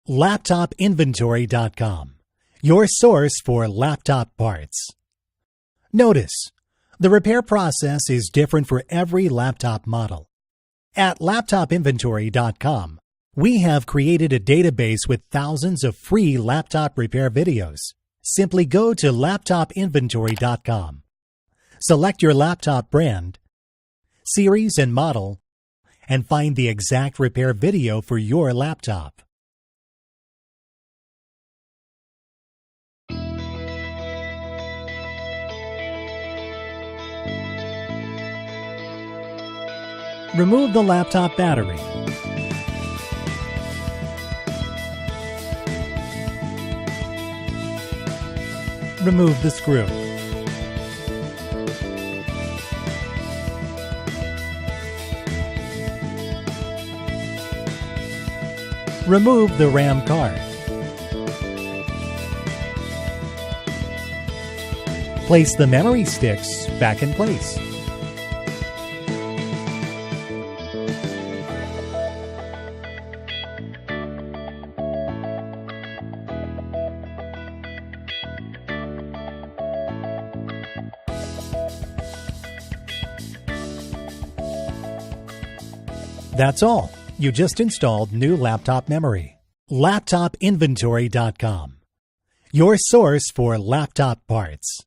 LaptopInventory.com, your source for laptop parts. Notice, the repair process is different for every laptop model. At LaptopInventory.com, we have created a database with thousands of free laptop repair videos. Simply go to LaptopInventory.com. Select your laptop brand, series and model, and find the exact repair video for your laptop. Remove the laptop battery. Remove the screw. Remove the RAM card. Place the memory sticks back in place. That's all. You just installed new laptop memory. LaptopInventory.com, your source for laptop parts.